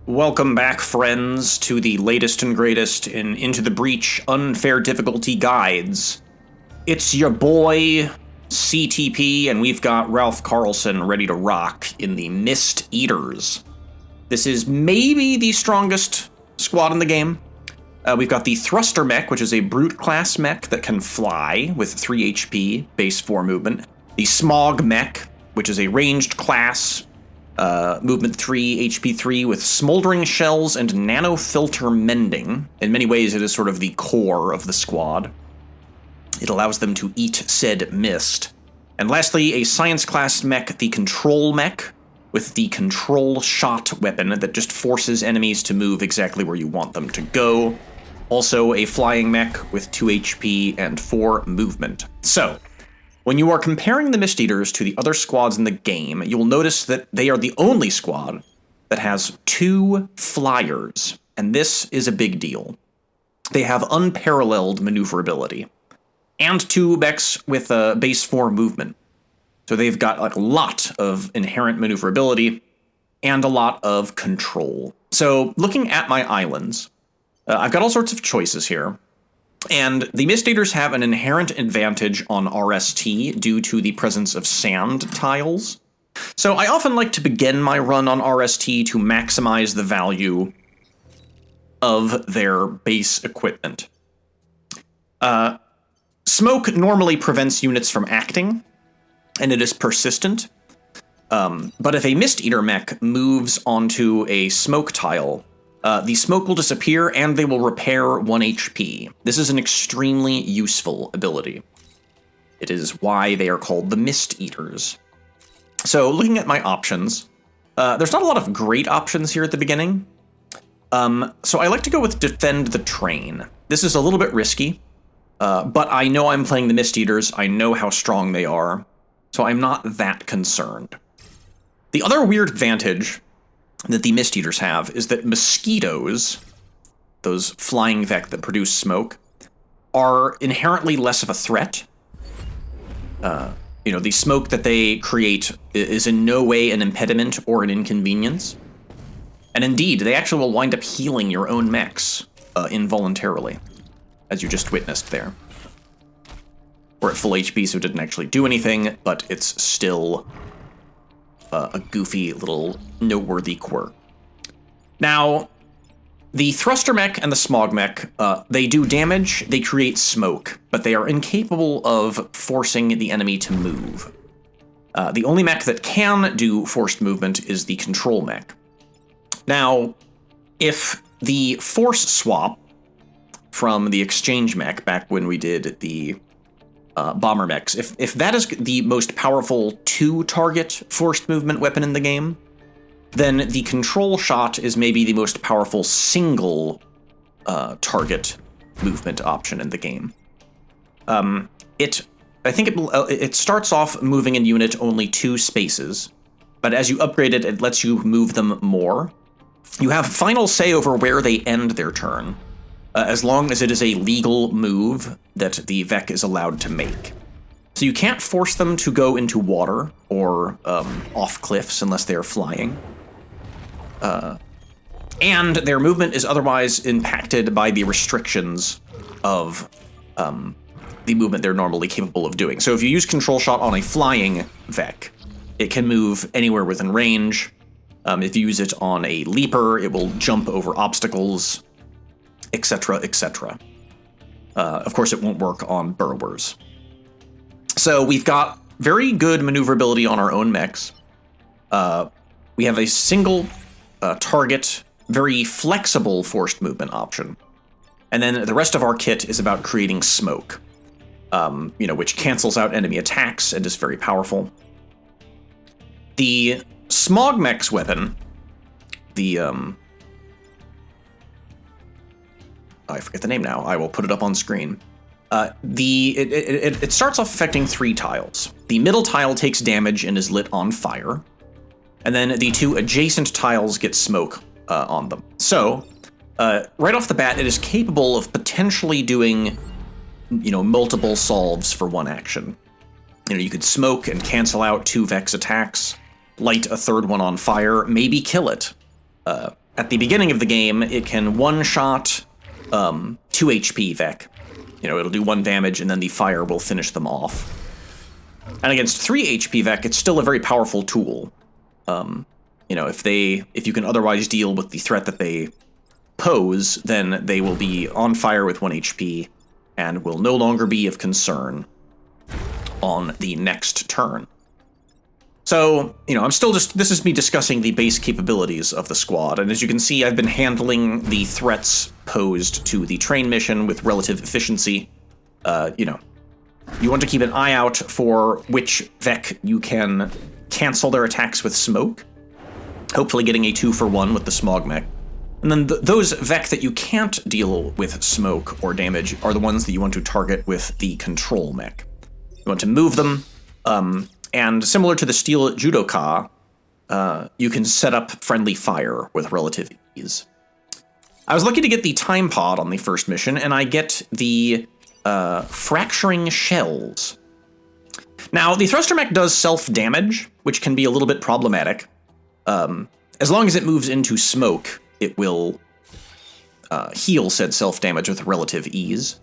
Welcome back, friends, to the latest and greatest in Into the Breach Unfair Difficulty Guides. It's your boy, CTP, and we've got Ralph Carlson ready to rock in the Mist Eaters. This is maybe the strongest squad in the game. We've got the Thruster Mech, which is a Brute class mech that can fly with 3 HP, base 4 movement. The Smog Mech, which is a ranged class, movement 3, HP 3, with Smoldering Shells and Nanofilter Mending. In many ways, it is sort of the core of the squad. It allows them to eat said mist. And lastly, a Science class mech, the Control Mech, with the Control Shot weapon that just forces enemies to move exactly where you want them to go. Also a Flying Mech with 2 HP and 4 movement. So, when you are comparing the Mist Eaters to the other squads in the game, you will notice that they are the only squad that has 2 flyers, and this is a big deal. They have unparalleled maneuverability, and 2 mechs with base 4 movement. So they've got a lot of inherent maneuverability and a lot of control. So looking at my islands, I've got all sorts of choices here. And the Mist Eaters have an inherent advantage on RST due to the presence of sand tiles. So I often like to begin my run on RST to maximize the value of their base equipment. Smoke normally prevents units from acting, and it is persistent. But if a Mist Eater mech moves onto a smoke tile, the smoke will disappear and they will repair 1 HP. This is an extremely useful ability. It is why they are called the Mist Eaters. So looking at my options, there's not a lot of great options here at the beginning. So I like to go with Defend the Train. This is a little bit risky, but I know I'm playing the Mist Eaters. I know how strong they are, so I'm not that concerned. The other weird advantage that the Mist Eaters have is that mosquitoes, those flying vec that produce smoke, are inherently less of a threat. The smoke that they create is in no way an impediment or an inconvenience. And indeed, they actually will wind up healing your own mechs involuntarily, as you just witnessed there. We're at full HP, so it didn't actually do anything, but it's still a goofy little noteworthy quirk. Now, the Thruster Mech and the Smog Mech, they do damage, they create smoke, but they are incapable of forcing the enemy to move. The only mech that can do forced movement is the Control Mech. Now, if the Force Swap from the Exchange Mech, back when we did the Bomber Mechs, if that is the most powerful 2-target forced movement weapon in the game, then the Control Shot is maybe the most powerful single target movement option in the game. I think it starts off moving a unit only 2 spaces, but as you upgrade it, it lets you move them more. You have final say over where they end their turn, as long as it is a legal move that the Vec is allowed to make. So you can't force them to go into water or off cliffs unless they are flying. And their movement is otherwise impacted by the restrictions of the movement they're normally capable of doing. So if you use Control Shot on a flying Vec, it can move anywhere within range. If you use it on a leaper, it will jump over obstacles, etc., etc. Of course, it won't work on burrowers. So we've got very good maneuverability on our own mechs. We have a single target, very flexible forced movement option. And then the rest of our kit is about creating smoke, which cancels out enemy attacks and is very powerful. The Smog Mech's weapon, I forget the name now. I will put it up on screen. It starts off affecting 3 tiles. The middle tile takes damage and is lit on fire, and then the 2 adjacent tiles get smoke on them. So, right off the bat, it is capable of potentially doing, multiple solves for 1 action. You could smoke and cancel out 2 Vex attacks, light a 3rd one on fire, maybe kill it. at the beginning of the game, it can one-shot 2 HP Vec. You know, it'll do 1 damage, and then the fire will finish them off. And against 3 HP Vec, it's still a very powerful tool. You know, if you can otherwise deal with the threat that they pose, then they will be on fire with 1 HP and will no longer be of concern on the next turn. So, you know, this is me discussing the base capabilities of the squad, and as you can see, I've been handling the threats posed to the train mission with relative efficiency. You know, you want to keep an eye out for which Vec you can cancel their attacks with smoke, hopefully getting a 2-for-1 with the smog mech. And then those Vec that you can't deal with smoke or damage are the ones that you want to target with the control mech. You want to move them, and similar to the steel judoka, you can set up friendly fire with relative ease. I was lucky to get the time pod on the first mission, and I get the fracturing shells. Now, the thruster mech does self-damage, which can be a little bit problematic. As long as it moves into smoke, it will heal said self-damage with relative ease.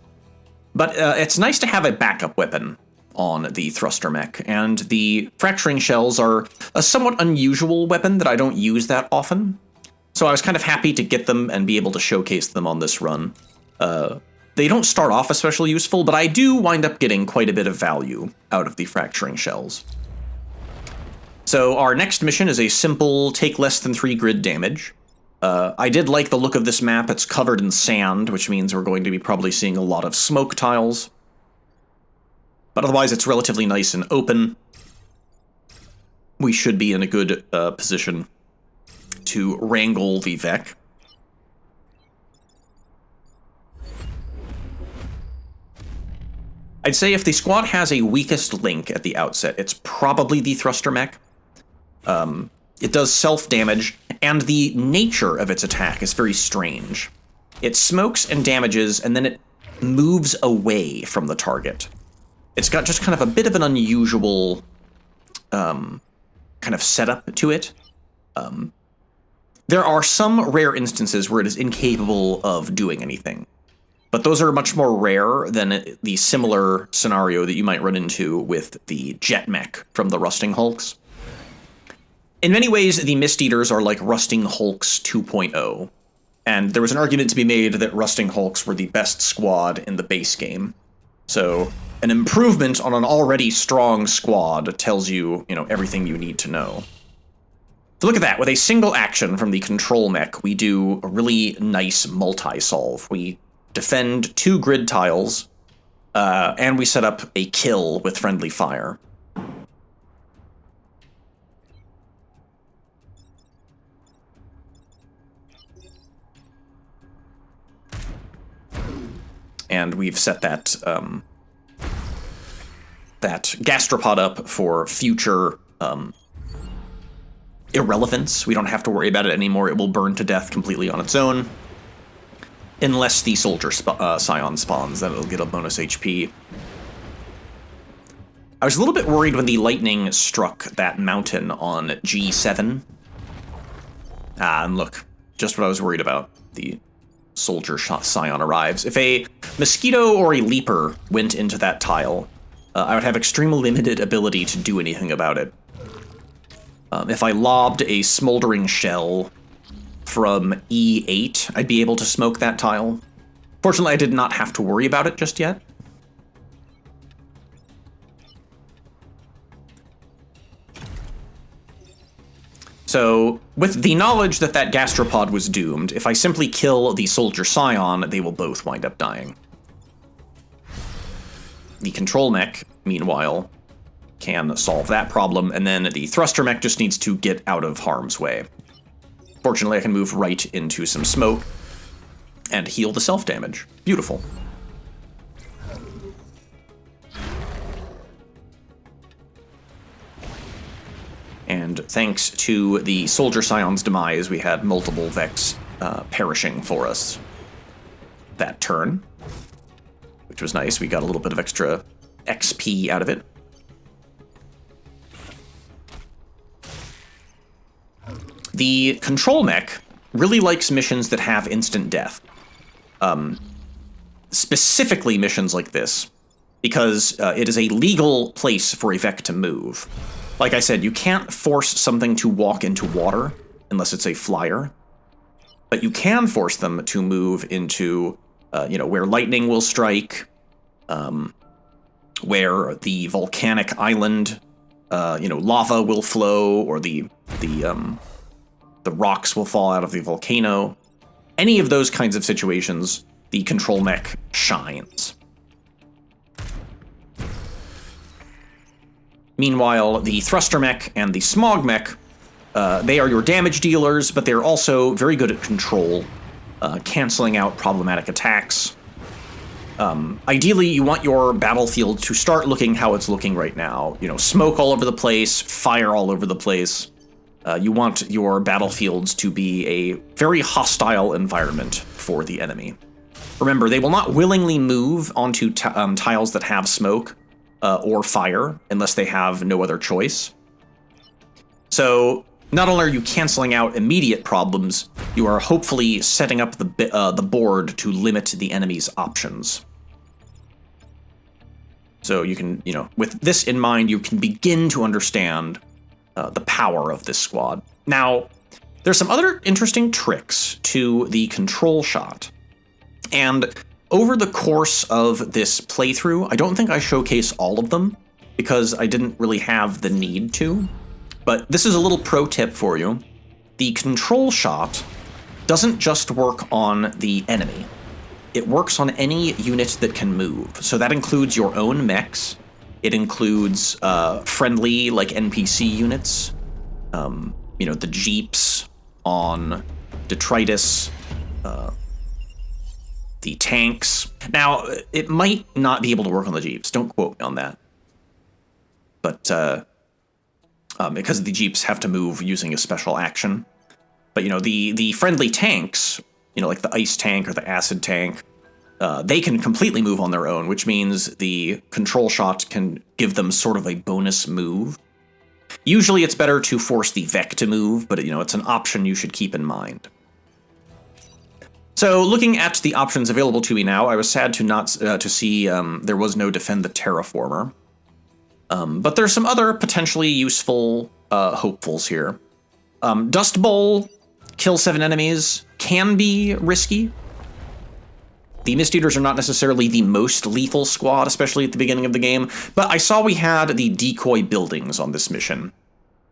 But it's nice to have a backup weapon on the thruster mech, and the fracturing shells are a somewhat unusual weapon that I don't use that often. So I was kind of happy to get them and be able to showcase them on this run. They don't start off especially useful, but I do wind up getting quite a bit of value out of the fracturing shells. So our next mission is a simple take less than 3 grid damage. I did like the look of this map. It's covered in sand, which means we're going to be probably seeing a lot of smoke tiles. But otherwise, it's relatively nice and open. We should be in a good position to wrangle the Vec. I'd say if the squad has a weakest link at the outset, it's probably the thruster mech. It does self-damage, and the nature of its attack is very strange. It smokes and damages, and then it moves away from the target. It's got just kind of a bit of an unusual kind of setup to it. There are some rare instances where it is incapable of doing anything, but those are much more rare than the similar scenario that you might run into with the jet mech from the Rusting Hulks. In many ways, the Mist Eaters are like Rusting Hulks 2.0, and there was an argument to be made that Rusting Hulks were the best squad in the base game. So an improvement on an already strong squad tells you, everything you need to know. So look at that. With a single action from the control mech, we do a really nice multi-solve. We defend 2 grid tiles, and we set up a kill with friendly fire. And we've set that gastropod up for future irrelevance. We don't have to worry about it anymore. It will burn to death completely on its own. Unless the soldier scion spawns, then it'll get a bonus HP. I was a little bit worried when the lightning struck that mountain on G7. And look, just what I was worried about. The soldier scion arrives. If a mosquito or a leaper went into that tile, I would have extremely limited ability to do anything about it. If I lobbed a smoldering shell from E8, I'd be able to smoke that tile. Fortunately, I did not have to worry about it just yet. So, with the knowledge that that gastropod was doomed, if I simply kill the soldier scion, they will both wind up dying. The control mech, meanwhile, can solve that problem, and then the thruster mech just needs to get out of harm's way. Fortunately, I can move right into some smoke and heal the self-damage. Beautiful. And thanks to the soldier scion's demise, we had multiple Vex perishing for us that turn, which was nice. We got a little bit of extra XP out of it. The control mech really likes missions that have instant death. Specifically missions like this, because it is a legal place for a Vec to move. Like I said, you can't force something to walk into water unless it's a flyer, but you can force them to move into, where lightning will strike, where the volcanic island, lava will flow, or the rocks will fall out of the volcano. Any of those kinds of situations, the control mech shines. Meanwhile, the thruster mech and the smog mech, they are your damage dealers, but they're also very good at control, canceling out problematic attacks. Ideally, you want your battlefield to start looking how it's looking right now. Smoke all over the place, fire all over the place. You want your battlefields to be a very hostile environment for the enemy. Remember, they will not willingly move onto tiles that have smoke or fire unless they have no other choice. So not only are you canceling out immediate problems, you are hopefully setting up the board to limit the enemy's options. So you can, with this in mind, you can begin to understand the power of this squad. Now, there's some other interesting tricks to the control shot. And over the course of this playthrough, I don't think I showcase all of them, because I didn't really have the need to. But this is a little pro tip for you. The control shot doesn't just work on the enemy. It works on any unit that can move. So that includes your own mechs. It includes friendly, like NPC units. The jeeps on Detritus. The tanks. Now, it might not be able to work on the jeeps. Don't quote me on that. But because the jeeps have to move using a special action. But, the friendly tanks, like the ice tank or the acid tank, they can completely move on their own, which means the control shot can give them sort of a bonus move. Usually it's better to force the Vec to move, but, it's an option you should keep in mind. So, looking at the options available to me now, I was sad to see there was no Defend the Terraformer. But there's some other potentially useful hopefuls here. Dust Bowl, kill 7 enemies, can be risky. The Mist Eaters are not necessarily the most lethal squad, especially at the beginning of the game, but I saw we had the decoy buildings on this mission.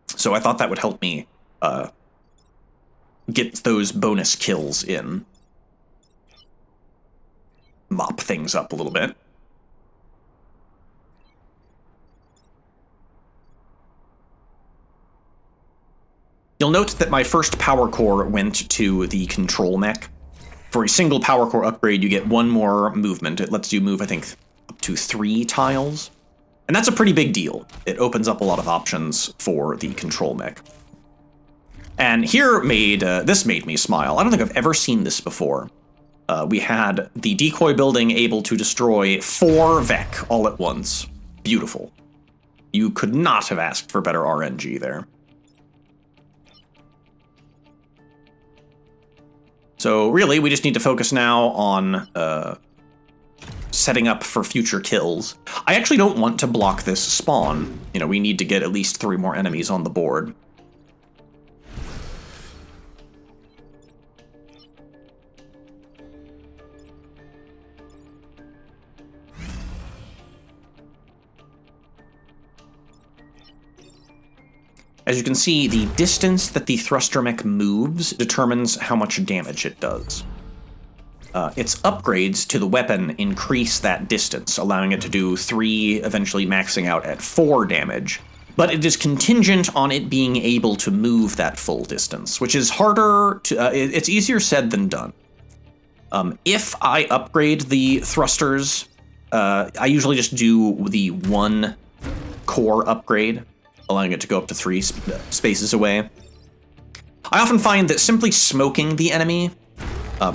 So I thought that would help me get those bonus kills in. Mop things up a little bit. You'll note that my first power core went to the control mech. For a single power core upgrade, you get 1 more movement. It lets you move, I think, up to 3 tiles. And that's a pretty big deal. It opens up a lot of options for the control mech. And here this made me smile. I don't think I've ever seen this before. We had the decoy building able to destroy 4 Vec all at once. Beautiful. You could not have asked for better RNG there. So really, we just need to focus now on setting up for future kills. I actually don't want to block this spawn. We need to get at least 3 more enemies on the board. As you can see, the distance that the thruster mech moves determines how much damage it does. Its upgrades to the weapon increase that distance, allowing it to do 3, eventually maxing out at 4 damage. But it is contingent on it being able to move that full distance, which is harder to, it's easier said than done. If I upgrade the thrusters, I usually just do the 1 core upgrade, allowing it to go up to 3 spaces away. I often find that simply smoking the enemy,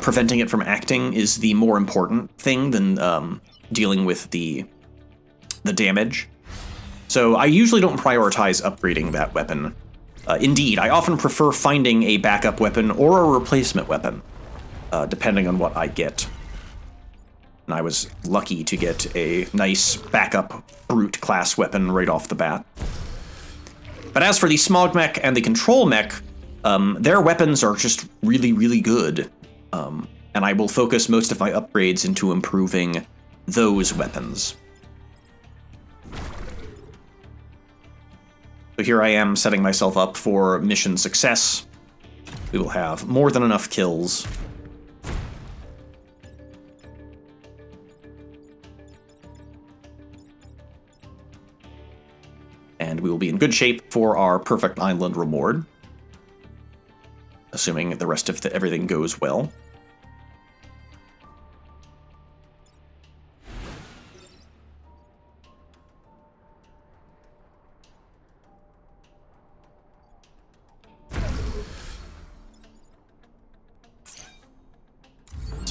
preventing it from acting, is the more important thing than dealing with the damage. So I usually don't prioritize upgrading that weapon Indeed, I often prefer finding a backup weapon or a replacement weapon, depending on what I get. And I was lucky to get a nice backup brute class weapon right off the bat. But as for the Smog Mech and the Control Mech, their weapons are just really, really good. And I will focus most of my upgrades into improving those weapons. So here I am setting myself up for mission success. We will have more than enough kills. And we will be in good shape for our Perfect Island reward. Assuming the rest of everything goes well.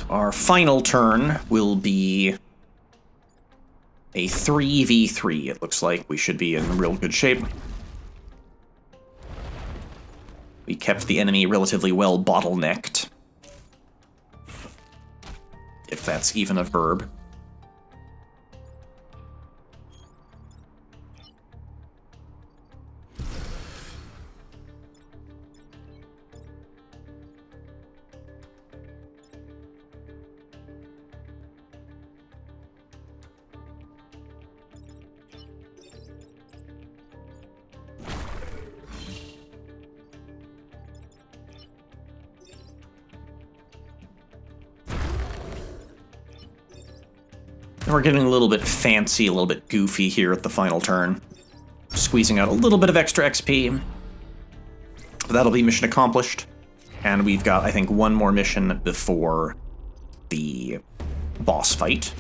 Our final turn will be a 3v3. It looks like we should be in real good shape. We kept the enemy relatively well bottlenecked. If that's even a verb. And we're getting a little bit fancy, a little bit goofy here at the final turn. Squeezing out a little bit of extra XP. But that'll be mission accomplished. And we've got, I think, one more mission before the boss fight.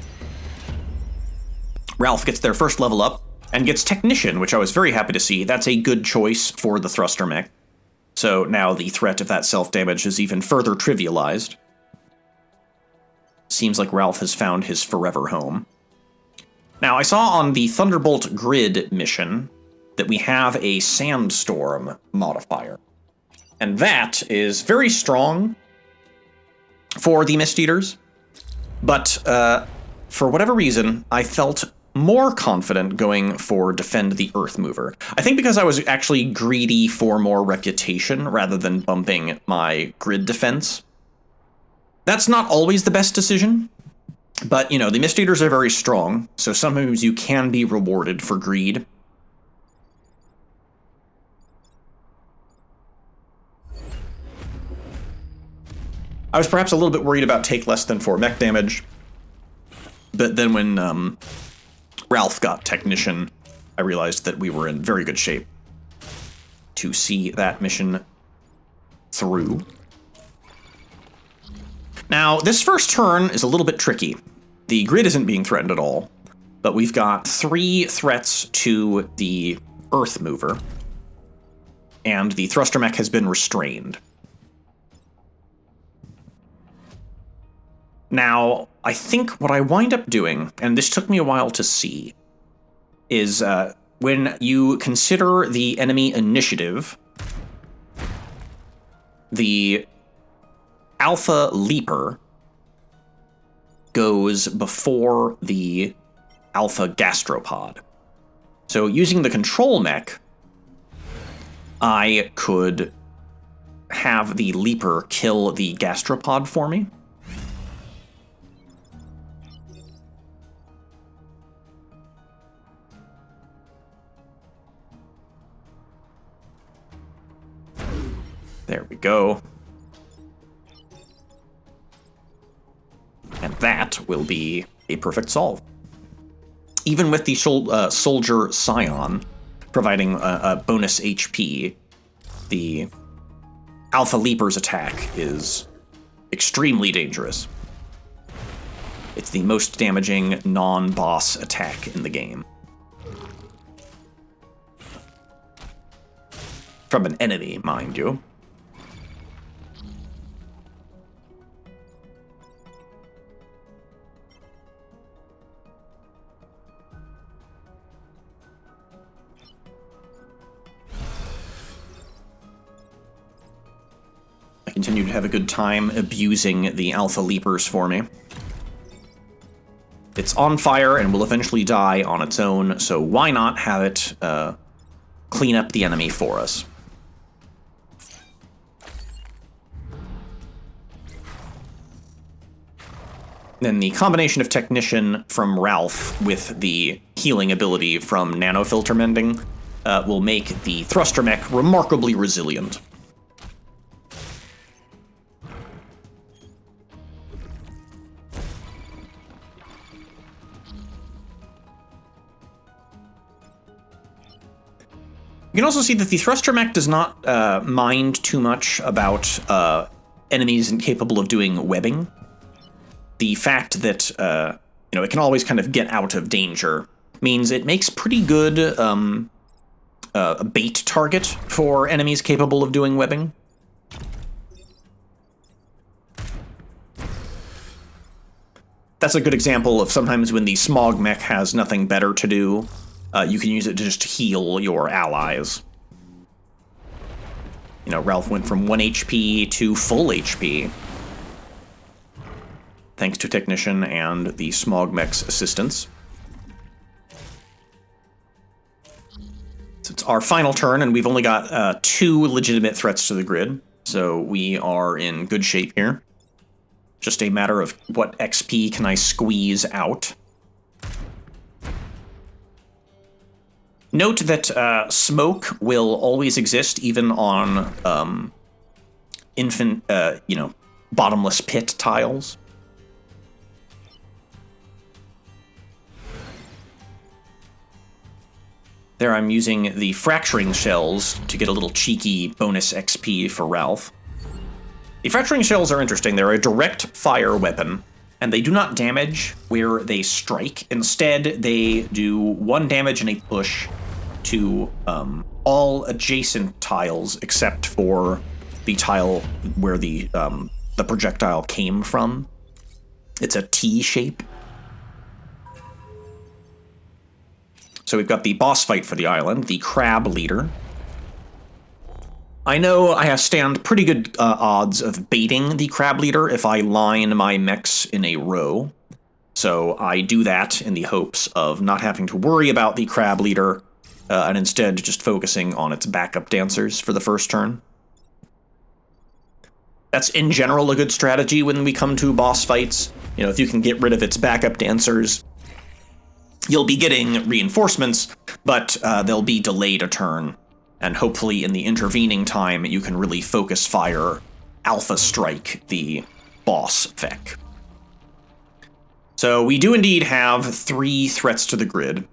Ralph gets their first level up and gets Technician, which I was very happy to see. That's a good choice for the Thruster Mech. So now the threat of that self-damage is even further trivialized. Seems like Ralph has found his forever home. Now, I saw on the Thunderbolt Grid mission that we have a Sandstorm modifier. And that is very strong for the Mist Eaters. But for whatever reason, I felt more confident going for Defend the Earth Mover. I think because I was actually greedy for more reputation rather than bumping my grid defense. That's not always the best decision, but, you know, the Mist Eaters are very strong, so sometimes you can be rewarded for greed. I was perhaps a little bit worried about take less than 4 mech damage, but then when Ralph got Technician, I realized that we were in very good shape to see that mission through. Now, this first turn is a little bit tricky. The grid isn't being threatened at all, but we've got 3 threats to the Earth Mover, and the Thruster Mech has been restrained. Now, I think what I wind up doing, and this took me a while to see, is when you consider the enemy initiative, the Alpha Leaper goes before the Alpha Gastropod. So using the Control Mech, I could have the Leaper kill the Gastropod for me. There we go. And that will be a perfect solve. Even with the Soldier Scion providing a bonus HP, the Alpha Leaper's attack is extremely dangerous. It's the most damaging non-boss attack in the game. From an enemy, mind you. continue to have a good time abusing the Alpha Leapers for me. It's on fire and will eventually die on its own, so why not have it clean up the enemy for us? Then the combination of Technician from Ralph with the healing ability from Nanofilter Mending will make the Thruster Mech remarkably resilient. You can also see that the Thruster Mech does not mind too much about enemies incapable of doing webbing. The fact that it can always kind of get out of danger means it makes pretty good a bait target for enemies capable of doing webbing. That's a good example of sometimes when the Smog Mech has nothing better to do, you can use it to just heal your allies. You know, Ralph went from 1 HP to full HP. Thanks to Technician and the Smog Mech's assistance. So it's our final turn, and we've only got 2 legitimate threats to the grid, so we are in good shape here. Just a matter of what XP can I squeeze out. Note that smoke will always exist, even on bottomless pit tiles. There I'm using the Fracturing Shells to get a little cheeky bonus XP for Ralph. The Fracturing Shells are interesting. They're a direct fire weapon, and they do not damage where they strike. Instead, they do 1 damage and a push to all adjacent tiles except for the tile where the projectile came from. It's a T shape. So we've got the boss fight for the island, the Crab Leader. I know I stand pretty good odds of baiting the Crab Leader if I line my mechs in a row. So I do that in the hopes of not having to worry about the Crab Leader, and instead just focusing on its backup dancers for the first turn. That's in general a good strategy when we come to boss fights. You know, if you can get rid of its backup dancers, you'll be getting reinforcements, but they'll be delayed a turn. And hopefully in the intervening time, you can really focus fire, Alpha Strike the boss Vec. So we do indeed have 3 threats to the grid,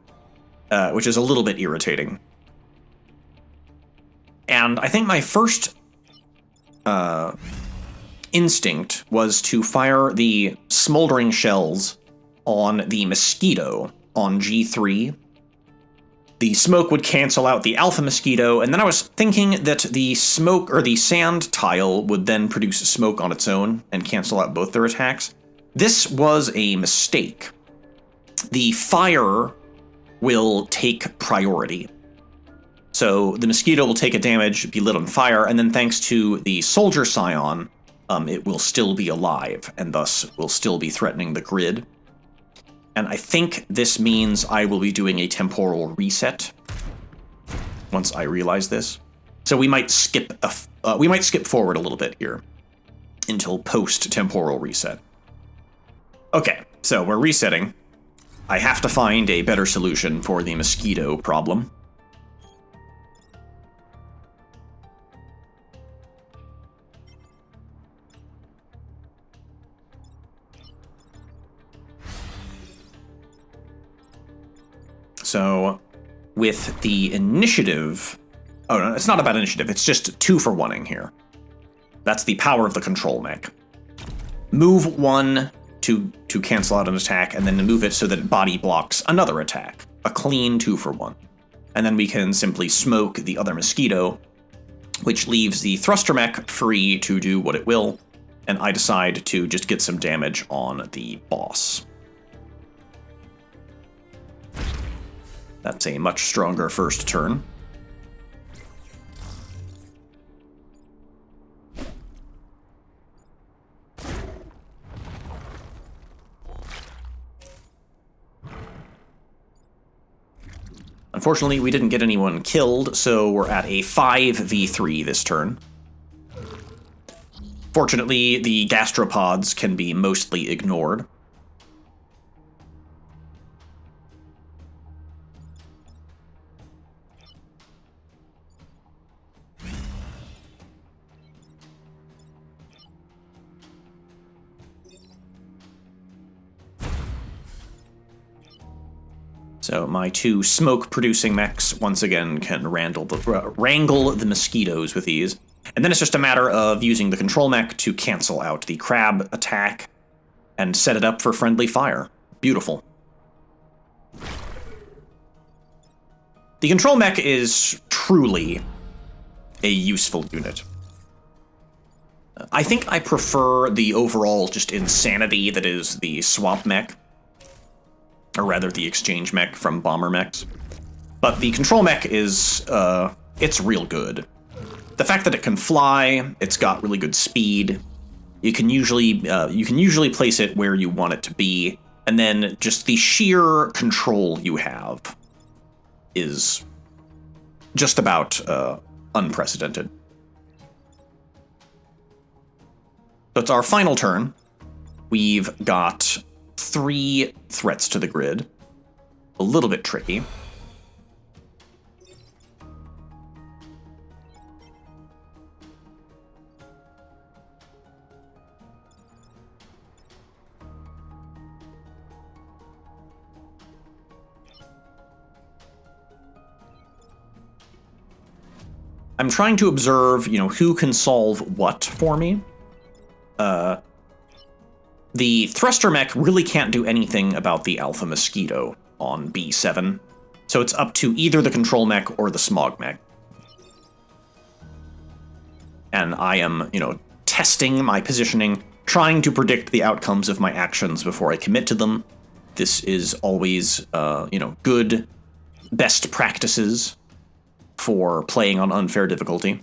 which is a little bit irritating. And I think my first instinct was to fire the Smoldering Shells on the Mosquito on G3. The smoke would cancel out the Alpha Mosquito, and then I was thinking that the smoke or the sand tile would then produce smoke on its own and cancel out both their attacks. This was a mistake. The fire will take priority. So the Mosquito will take a damage, be lit on fire, and then thanks to the Soldier Scion, it will still be alive, and thus will still be threatening the grid. And I think this means I will be doing a temporal reset once I realize this. So we might skip forward a little bit here until post-temporal reset. Okay, so we're resetting. I have to find a better solution for the Mosquito problem. So, with the initiative... Oh, no, it's not about initiative. It's just 2 for 1-ing here. That's the power of the control mech. Move 1 to cancel out an attack, and then move it so that it body blocks another attack. A clean 2 for 1. And then we can simply smoke the other Mosquito, which leaves the thruster mech free to do what it will, and I decide to just get some damage on the boss. That's a much stronger first turn. Unfortunately, we didn't get anyone killed, so we're at a 5v3 this turn. Fortunately, the gastropods can be mostly ignored. So my two smoke-producing mechs, once again, can wrangle the mosquitoes with ease. And then it's just a matter of using the control mech to cancel out the crab attack and set it up for friendly fire. Beautiful. The control mech is truly a useful unit. I think I prefer the overall just insanity that is the swamp mech. Or rather, the exchange mech from bomber mechs. But the control mech is, it's real good. The fact that it can fly, it's got really good speed. You can usually place it where you want it to be, and then just the sheer control you have is just about unprecedented. So it's our final turn. We've got 3 threats to the grid. A little bit tricky. I'm trying to observe, who can solve what for me. The thruster mech really can't do anything about the alpha mosquito on B7, so it's up to either the control mech or the smog mech. And I am, testing my positioning, trying to predict the outcomes of my actions before I commit to them. This is always, good best practices for playing on unfair difficulty.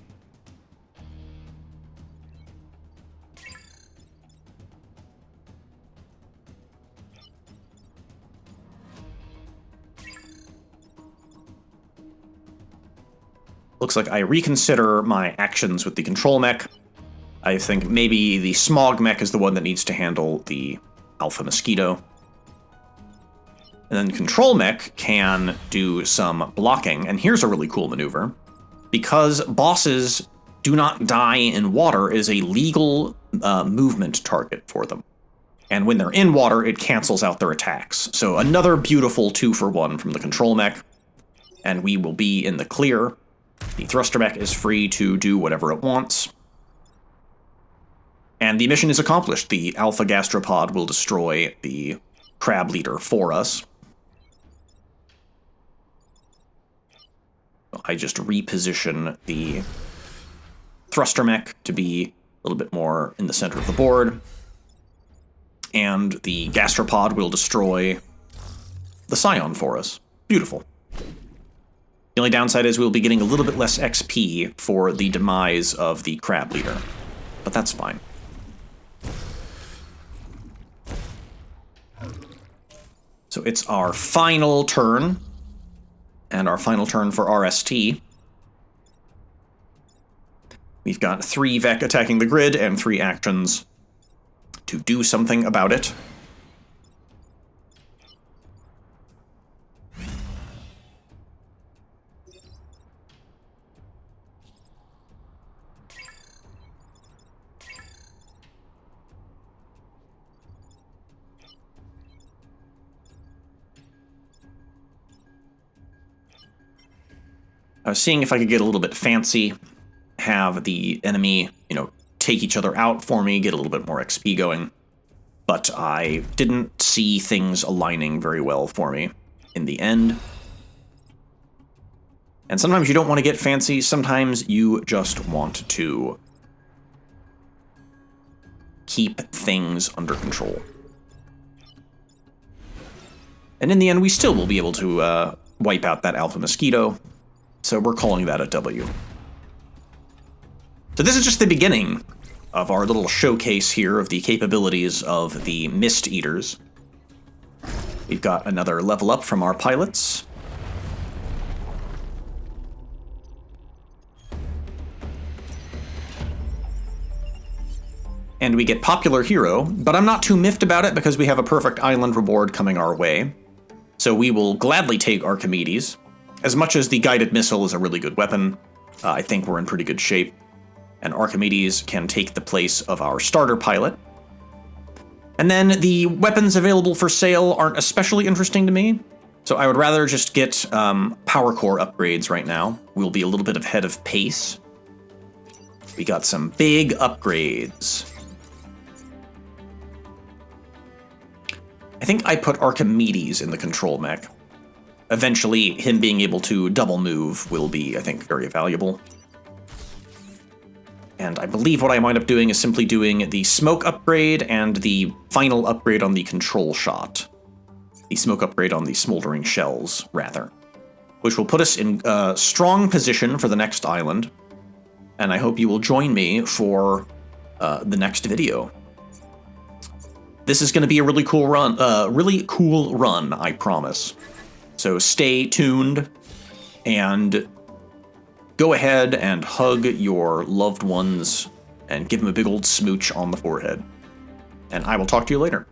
Looks like I reconsider my actions with the control mech. I think maybe the smog mech is the one that needs to handle the alpha mosquito. And then control mech can do some blocking, and here's a really cool maneuver. Because bosses do not die in water, is a legal movement target for them. And when they're in water, it cancels out their attacks. So another beautiful 2-for-1 from the control mech, and we will be in the clear. The thruster mech is free to do whatever it wants. And the mission is accomplished. The alpha gastropod will destroy the crab leader for us. I just reposition the thruster mech to be a little bit more in the center of the board. And the gastropod will destroy the scion for us. Beautiful. The only downside is we'll be getting a little bit less XP for the demise of the crab leader. But that's fine. So it's our final turn. And our final turn for RST. We've got 3 Vec attacking the grid and 3 actions to do something about it. I was seeing if I could get a little bit fancy, have the enemy, take each other out for me, get a little bit more XP going. But I didn't see things aligning very well for me in the end. And sometimes you don't want to get fancy, sometimes you just want to keep things under control. And in the end, we still will be able to wipe out that alpha mosquito. So we're calling that a W. So this is just the beginning of our little showcase here of the capabilities of the Mist Eaters. We've got another level up from our pilots. and we get Popular Hero, but I'm not too miffed about it because we have a perfect island reward coming our way. So we will gladly take Archimedes. As much as the guided missile is a really good weapon, I think we're in pretty good shape. And Archimedes can take the place of our starter pilot. And then the weapons available for sale aren't especially interesting to me, so I would rather just get power core upgrades right now. We'll be a little bit ahead of pace. We got some big upgrades. I think I put Archimedes in the control mech. Eventually, him being able to double move will be, I think, very valuable. And I believe what I wind up doing is simply doing the smoke upgrade and the final upgrade on the control shot. The smoke upgrade on the smoldering shells, rather. Which will put us in a strong position for the next island. And I hope you will join me for the next video. This is going to be a really cool run, I promise. So stay tuned and go ahead and hug your loved ones and give them a big old smooch on the forehead. And I will talk to you later.